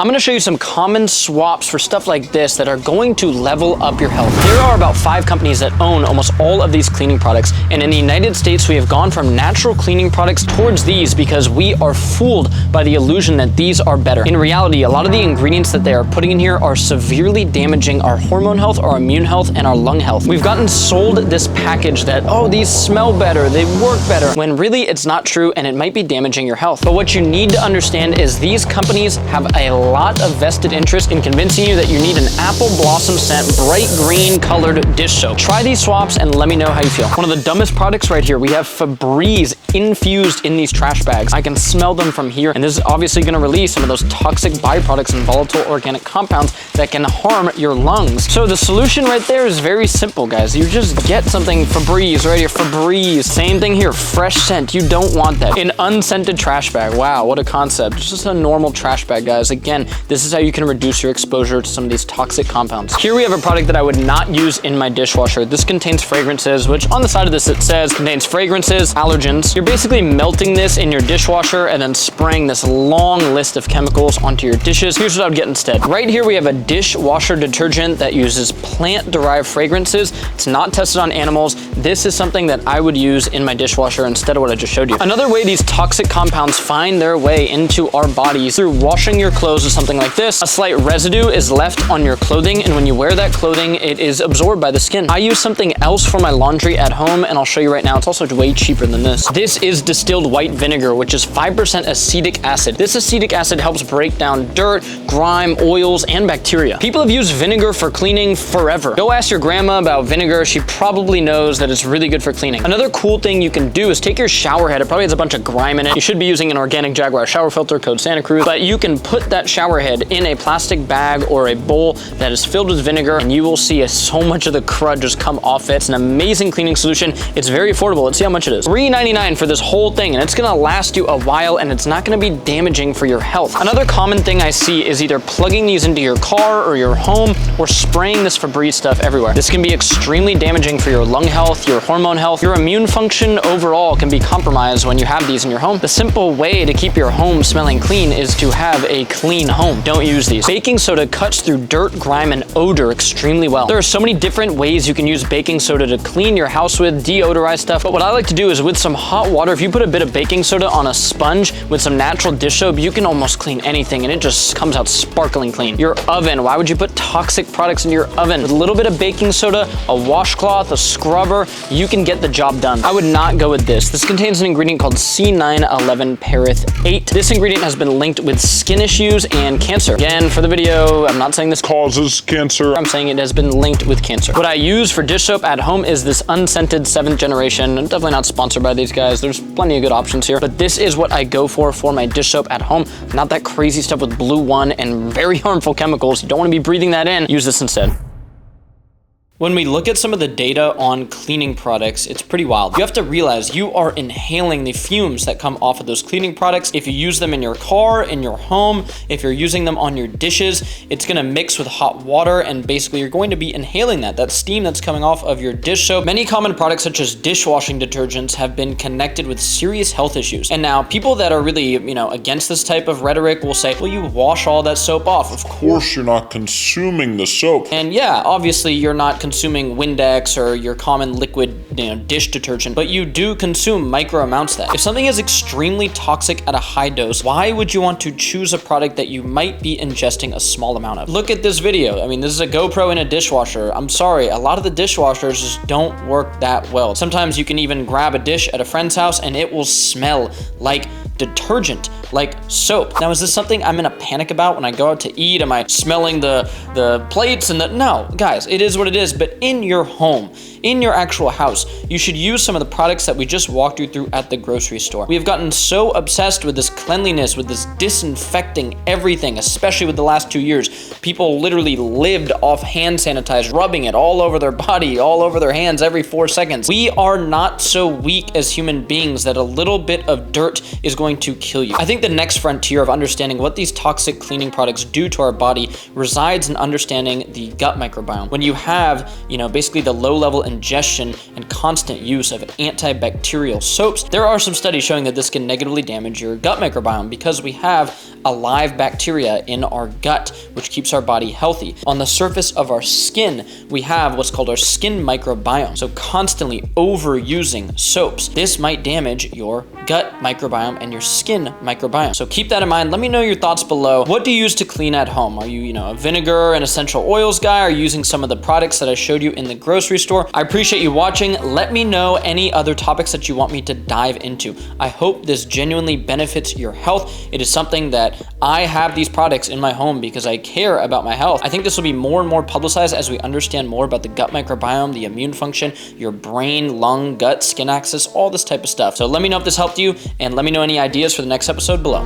I'm gonna show you some common swaps for stuff like this that are going to level up your health. There are about 5 companies that own almost all of these cleaning products, and in the United States, we have gone from natural cleaning products towards these because we are fooled by the illusion that these are better. In reality, a lot of the ingredients that they are putting in here are severely damaging our hormone health, our immune health, and our lung health. We've gotten sold this package that, oh, these smell better, they work better, when really it's not true and it might be damaging your health. But what you need to understand is these companies have a lot of vested interest in convincing you that you need an apple blossom scent, bright green colored dish soap. Try these swaps and let me know how you feel. One of the dumbest products right here, we have Febreze infused in these trash bags. I can smell them from here, and this is obviously gonna release some of those toxic byproducts and volatile organic compounds that can harm your lungs. So the solution right there is very simple, guys. You just get something Febreze right here, Febreze. Same thing here, fresh scent. You don't want that. An unscented trash bag. Wow, what a concept. It's just a normal trash bag, guys. Again, this is how you can reduce your exposure to some of these toxic compounds. Here we have a product that I would not use in my dishwasher. This contains fragrances, which on the side of this it says contains fragrances, allergens. You're basically melting this in your dishwasher and then spraying this long list of chemicals onto your dishes. Here's what I would get instead. Right here we have a dishwasher detergent that uses plant-derived fragrances. It's not tested on animals. This is something that I would use in my dishwasher instead of what I just showed you. Another way these toxic compounds find their way into our bodies through washing your clothes with something like this. A slight residue is left on your clothing, and when you wear that clothing, it is absorbed by the skin. I use something else for my laundry at home, and I'll show you right now. It's also way cheaper than this. This is distilled white vinegar, which is 5% acetic acid. This acetic acid helps break down dirt, grime, oils, and bacteria. People have used vinegar for cleaning forever. Go ask your grandma about vinegar. She probably knows that it's really good for cleaning. Another cool thing you can do is take your shower head. It probably has a bunch of grime in it. You should be using an organic Jaguar shower filter, code Santa Cruz, but you can put that shower head in a plastic bag or a bowl that is filled with vinegar, and you will see so much of the crud just come off it. It's an amazing cleaning solution. It's very affordable. Let's see how much it is. $3.99 for this whole thing, and it's gonna last you a while, and it's not gonna be damaging for your health. Another common thing I see is either plugging these into your car or your home or spraying this Febreze stuff everywhere. This can be extremely damaging for your lung health, your hormone health. Your immune function overall can be compromised when you have these in your home. The simple way to keep your home smelling clean is to have a clean home. Don't use these. Baking soda cuts through dirt, grime, and odor extremely well. There are so many different ways you can use baking soda to clean your house with, deodorize stuff, but what I like to do is with some hot water, if you put a bit of baking soda on a sponge with some natural dish soap, you can almost clean anything, and it just comes out sparkling clean. Your oven, why would you put toxic products in your oven? With a little bit of baking soda, a washcloth, a scrubber, you can get the job done. I would not go with this. This contains an ingredient called C911-Perith-8. This ingredient has been linked with skin issues and cancer. Again, for the video, I'm not saying this causes cancer. I'm saying it has been linked with cancer. What I use for dish soap at home is this unscented 7th generation. I'm definitely not sponsored by these guys. There's plenty of good options here, but this is what I go for my dish soap at home. Not that crazy stuff with Blue One and very harmful chemicals. You don't want to be breathing that in. Use this instead. When we look at some of the data on cleaning products, it's pretty wild. You have to realize you are inhaling the fumes that come off of those cleaning products. If you use them in your car, in your home, if you're using them on your dishes, it's gonna mix with hot water, and basically you're going to be inhaling that steam that's coming off of your dish soap. Many common products such as dishwashing detergents have been connected with serious health issues. And now people that are really, against this type of rhetoric will say, well, you wash all that soap off. Of course you're not consuming the soap. And yeah, obviously you're not consuming Windex or your common liquid dish detergent, but you do consume micro amounts of that. If something is extremely toxic at a high dose, why would you want to choose a product that you might be ingesting a small amount of? Look at this video. I mean, this is a GoPro in a dishwasher. I'm sorry, a lot of the dishwashers just don't work that well. Sometimes you can even grab a dish at a friend's house and it will smell like detergent, like soap. Now, is this something I'm in a panic about when I go out to eat? Am I smelling the plates and no, guys, it is what it is. But in your home, in your actual house, you should use some of the products that we just walked you through at the grocery store. We have gotten so obsessed with this cleanliness, with this disinfecting everything, especially with the last 2 years. People literally lived off hand sanitizer, rubbing it all over their body, all over their hands every 4 seconds. We are not so weak as human beings that a little bit of dirt is going to kill you. I think the next frontier of understanding what these toxic cleaning products do to our body resides in understanding the gut microbiome. When you have, basically the low-level ingestion and constant use of antibacterial soaps, there are some studies showing that this can negatively damage your gut microbiome because we have a live bacteria in our gut, which keeps our body healthy. On the surface of our skin, we have what's called our skin microbiome. So constantly overusing soaps, this might damage your gut microbiome and your skin microbiome. So keep that in mind. Let me know your thoughts below. What do you use to clean at home? Are you, a vinegar and essential oils guy? Are you using some of the products that I showed you in the grocery store? I appreciate you watching. Let me know any other topics that you want me to dive into. I hope this genuinely benefits your health. It is something that I have these products in my home because I care about my health. I think this will be more and more publicized as we understand more about the gut microbiome, the immune function, your brain, lung, gut, skin axis, all this type of stuff. So let me know if this helped you, and let me know any ideas for the next episode below.